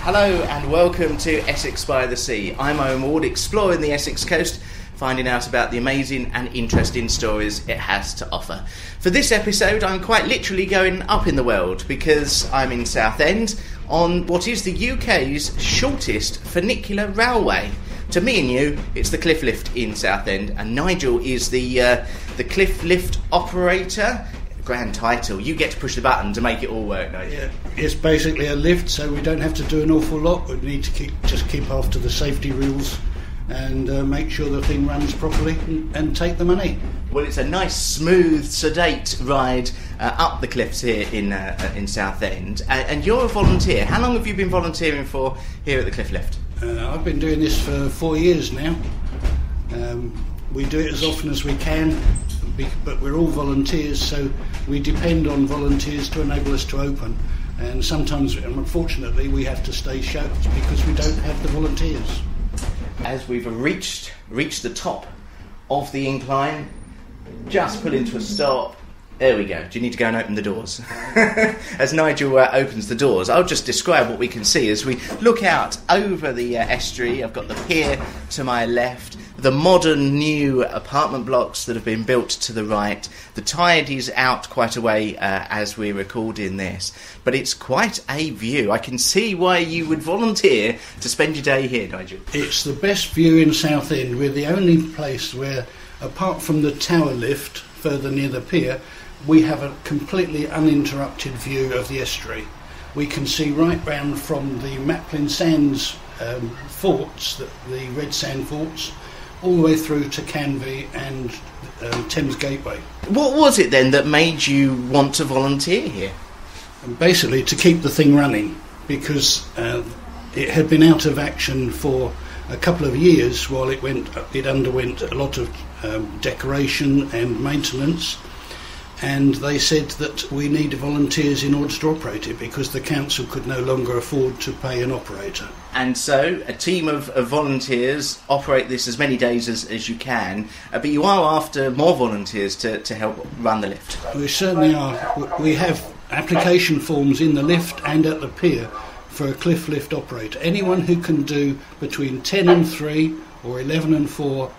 Hello and welcome to Essex by the Sea. I'm Owen Ward, exploring the Essex coast, finding out about the amazing and interesting stories it has to offer. For this episode, I'm quite literally going up in the world because I'm in Southend on what is the UK's shortest funicular railway. To me and you, it's the Cliff Lift in Southend, and Nigel is the Cliff Lift operator. Grand title. You get to push the button to make it all work, don't you? Yeah, it's basically a lift, so we don't have to do an awful lot. We need to keep after the safety rules and make sure the thing runs properly and take the money. Well, it's a nice, smooth, sedate ride up the cliffs here in Southend, and you're a volunteer. How long have you been volunteering for here at the Cliff Lift? I've been doing this for 4 years now. We do it as often as we can, but we're all volunteers, so we depend on volunteers to enable us to open. And sometimes, unfortunately, we have to stay shut because we don't have the volunteers. As we've reached the top of the incline, just pull into a stop. There we go. Do you need to go and open the doors? As Nigel opens the doors, I'll just describe what we can see as we look out over the estuary. I've got the pier to my left, the modern new apartment blocks that have been built to the right. The tide is out quite a way as we're recording this, but it's quite a view. I can see why you would volunteer to spend your day here, Nigel. It's the best view in Southend. We're the only place where, apart from the tower lift further near the pier, we have a completely uninterrupted view of the estuary. We can see right round from the Maplin Sands forts, the red sand forts, all the way through to Canvey and Thames Gateway. What was it then that made you want to volunteer here? And basically to keep the thing running, because it had been out of action for a couple of years while it underwent a lot of decoration and maintenance. And they said that we need volunteers in order to operate it because the council could no longer afford to pay an operator. And so a team of volunteers operate this as many days as you can, but you are after more volunteers to help run the lift. We certainly are. We have application forms in the lift and at the pier for a Cliff Lift operator. Anyone who can do between 10 and 3 or 11 and 4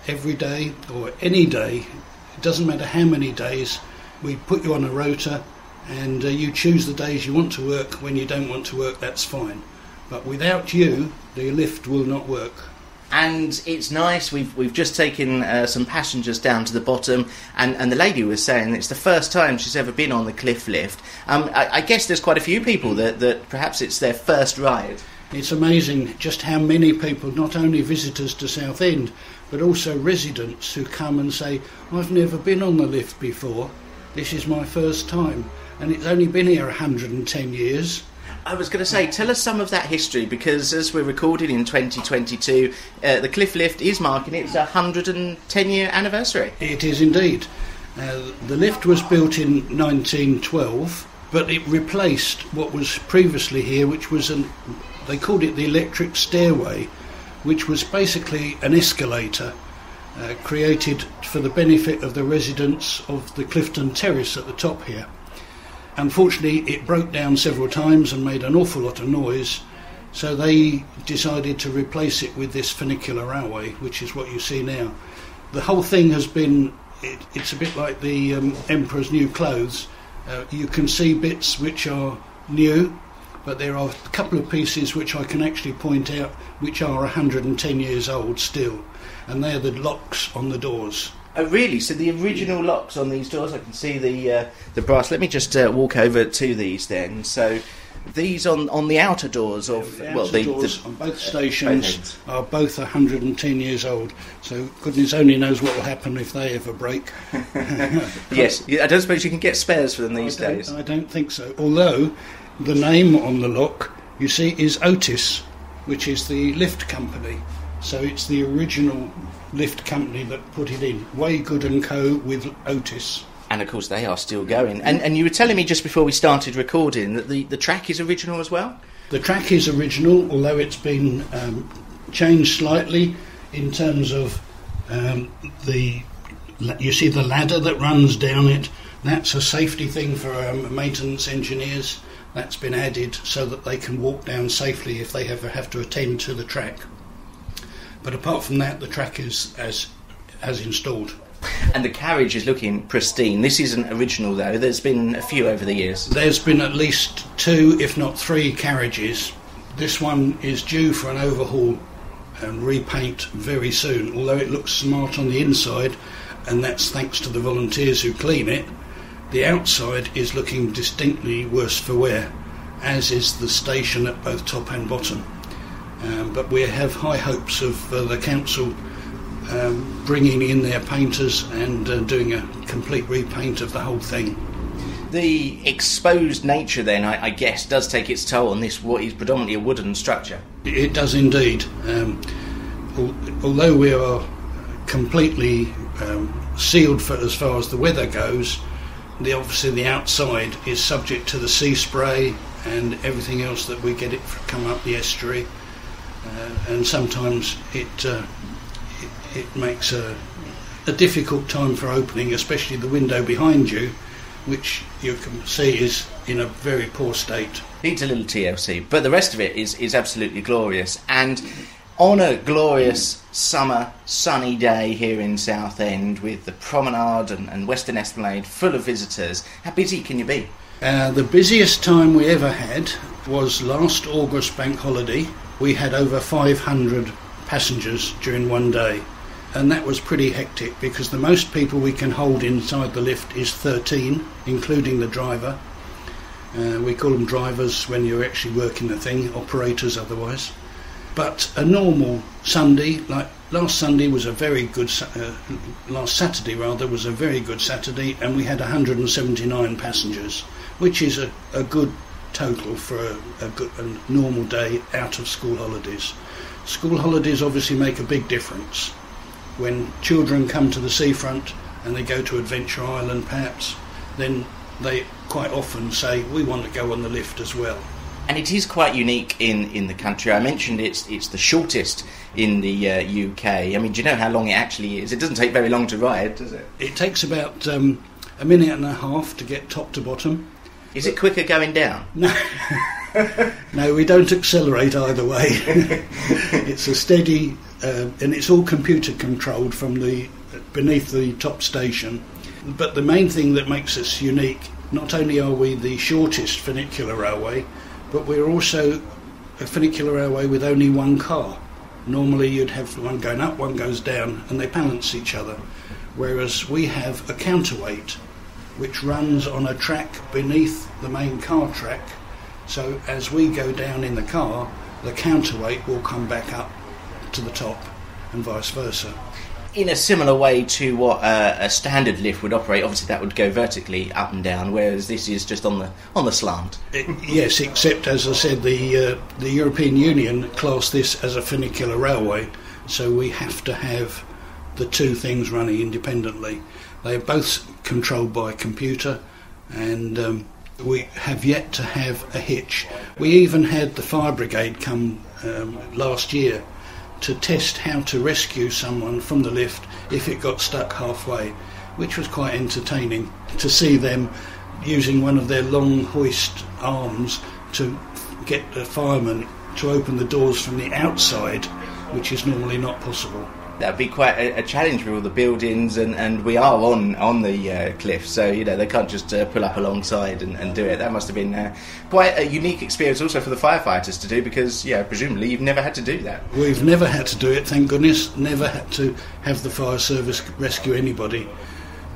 every day or any day. It doesn't matter how many days, we put you on a rota and you choose the days you want to work. When you don't want to work, that's fine. But without you, the lift will not work. And it's nice, we've just taken some passengers down to the bottom, and the lady was saying it's the first time she's ever been on the Cliff Lift. I guess there's quite a few people that perhaps it's their first ride. It's amazing just how many people, not only visitors to Southend, but also residents who come and say, I've never been on the lift before, this is my first time, and it's only been here 110 years. I was going to say, tell us some of that history, because as we're recording in 2022, the Cliff Lift is marking its 110-year anniversary. It is indeed. The lift was built in 1912, but it replaced what was previously here, which was they called it the electric stairway, which was basically an escalator created for the benefit of the residents of the Clifton Terrace at the top here. Unfortunately, it broke down several times and made an awful lot of noise, so they decided to replace it with this funicular railway, which is what you see now. The whole thing has been, it's a bit like the Emperor's new clothes. You can see bits which are new, but there are a couple of pieces which I can actually point out which are 110 years old still, and they're the locks on the doors. Oh really? So the original locks on these doors, I can see the brass. Let me just walk over to these then. So these on the outer doors of the doors on both stations are both 110 years old. So goodness only knows what will happen if they ever break. Yes, I don't suppose you can get spares for them these days. I don't think so. Although the name on the lock, you see, is Otis, which is the lift company. So it's the original lift company that put it in. Waygood & Co. with Otis. And of course they are still going. And you were telling me just before we started recording that the track is original as well? The track is original, although it's been changed slightly in terms of you see the ladder that runs down it. That's a safety thing for maintenance engineers. That's been added so that they can walk down safely if they ever have to attend to the track. But apart from that, the track is as installed. And the carriage is looking pristine. This isn't original, though. There's been a few over the years. There's been at least 2, if not 3 carriages. This one is due for an overhaul and repaint very soon, although it looks smart on the inside, and that's thanks to the volunteers who clean it. The outside is looking distinctly worse for wear, as is the station at both top and bottom. But we have high hopes of the council bringing in their painters and doing a complete repaint of the whole thing. The exposed nature then, I guess, does take its toll on this, what is predominantly a wooden structure. It does indeed. Although we are completely sealed for as far as the weather goes, obviously the outside is subject to the sea spray and everything else that we get it come up the estuary, and sometimes it makes a difficult time for opening, especially the window behind you, which you can see is in a very poor state. Needs a little TLC, but the rest of it is absolutely glorious. And on a glorious summer sunny day here in Southend, with the promenade and Western Esplanade full of visitors, how busy can you be? The busiest time we ever had was last August bank holiday. We had over 500 passengers during one day, and that was pretty hectic because the most people we can hold inside the lift is 13, including the driver. We call them drivers when you're actually working the thing, operators otherwise. But a normal Sunday, like last Sunday was a very good, last Saturday rather, was a very good Saturday, and we had 179 passengers, which is a good total for a normal day out of school holidays. School holidays obviously make a big difference. When children come to the seafront and they go to Adventure Island perhaps, then they quite often say, we want to go on the lift as well. And it is quite unique in the country. I mentioned it's the shortest in the UK. I mean, do you know how long it actually is? It doesn't take very long to ride, does it? It takes about a minute and a half to get top to bottom. Is it quicker going down? No. No, we don't accelerate either way. It's a steady, and it's all computer controlled from beneath the top station. But the main thing that makes us unique, not only are we the shortest funicular railway, but we're also a funicular railway with only one car. Normally you'd have one going up, one goes down, and they balance each other. Whereas we have a counterweight, which runs on a track beneath the main car track. So as we go down in the car, the counterweight will come back up to the top, and vice versa. In a similar way to what a standard lift would operate, obviously that would go vertically up and down, whereas this is just on the slant. Yes, except as I said, the European Union class this as a funicular railway, so we have to have the two things running independently. They are both controlled by a computer, and we have yet to have a hitch. We even had the fire brigade come last year to test how to rescue someone from the lift if it got stuck halfway, which was quite entertaining to see them using one of their long hoist arms to get the fireman to open the doors from the outside, which is normally not possible. That'd be quite a challenge with all the buildings, and we are on the cliff, so they can't just pull up alongside and do it. That must have been quite a unique experience also for the firefighters to do, because presumably you've never had to do that. We've never had to do it, thank goodness. Never had to have the fire service rescue anybody.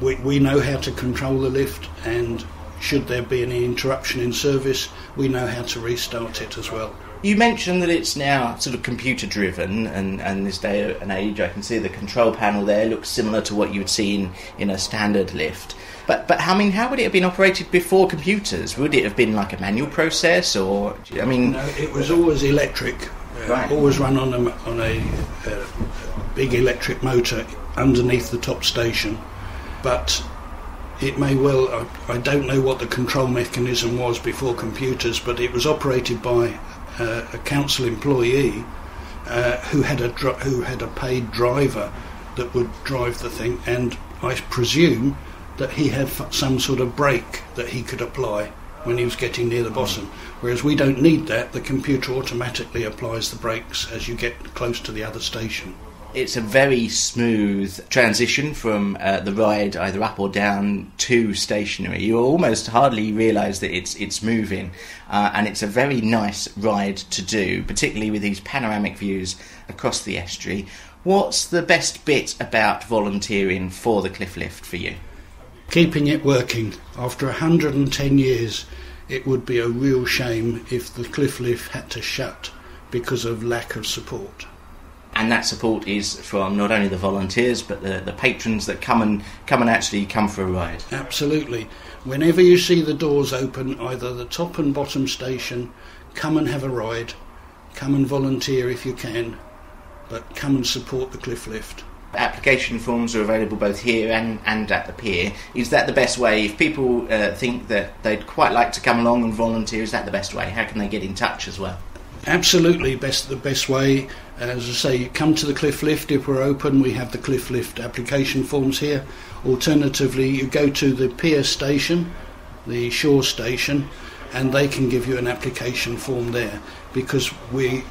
We know how to control the lift, and should there be any interruption in service, we know how to restart it as well. You mentioned that it's now sort of computer driven, and this day and age I can see the control panel there looks similar to what you would see in a standard lift. But how would it have been operated before computers? Would it have been like a manual process, or No, it was always electric. Right. Always run on a big electric motor underneath the top station. But it may well, I don't know what the control mechanism was before computers, but it was operated by a council employee who had a paid driver that would drive the thing, and I presume that he had some sort of brake that he could apply when he was getting near the bottom. Whereas we don't need that. The computer automatically applies the brakes as you get close to the other station. It's a very smooth transition from the ride either up or down to stationary. You almost hardly realise that it's moving, and it's a very nice ride to do, particularly with these panoramic views across the estuary. What's the best bit about volunteering for the Cliff Lift for you? Keeping it working. After 110 years, it would be a real shame if the Cliff Lift had to shut because of lack of support. And that support is from not only the volunteers but the patrons that come and actually come for a ride. Absolutely. Whenever you see the doors open, either the top and bottom station, come and have a ride. Come and volunteer if you can, but come and support the Cliff Lift. Application forms are available both here and at the pier. Is that the best way? If people think that they'd quite like to come along and volunteer, is that the best way? How can they get in touch as well? Absolutely, the best way. As I say, you come to the Cliff Lift. If we're open, we have the Cliff Lift application forms here. Alternatively, you go to the pier station, the shore station, and they can give you an application form there, because we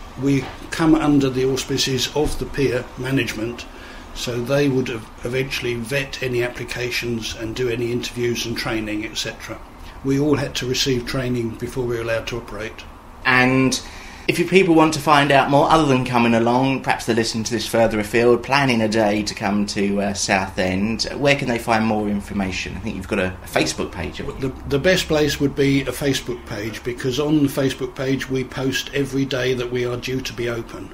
come under the auspices of the pier management, so they would eventually vet any applications and do any interviews and training, etc. We all had to receive training before we were allowed to operate. And if people want to find out more, other than coming along, perhaps they're listening to this further afield, planning a day to come to Southend, where can they find more information? I think you've got a Facebook page. The best place would be a Facebook page, because on the Facebook page we post every day that we are due to be open.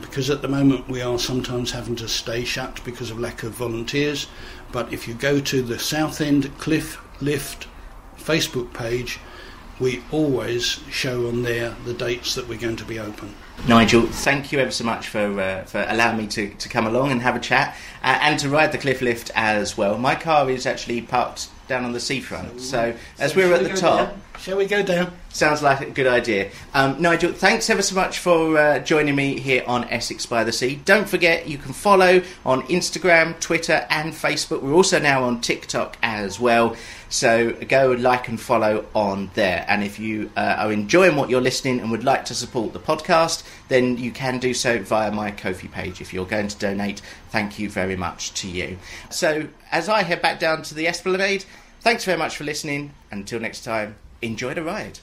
Because at the moment we are sometimes having to stay shut because of lack of volunteers. But if you go to the Southend Cliff Lift Facebook page, we always show on there the dates that we're going to be open. Nigel, thank you ever so much for allowing me to come along and have a chat and to ride the Cliff Lift as well. My car is actually parked down on the seafront, so as we're at the top... Shall we go down? Sounds like a good idea. Nigel, thanks ever so much for joining me here on Essex by the Sea. Don't forget, you can follow on Instagram, Twitter and Facebook. We're also now on TikTok as well. So go like and follow on there. And if you are enjoying what you're listening and would like to support the podcast, then you can do so via my Ko-fi page. If you're going to donate, thank you very much to you. So as I head back down to the Esplanade, thanks very much for listening. Until next time, enjoy the ride.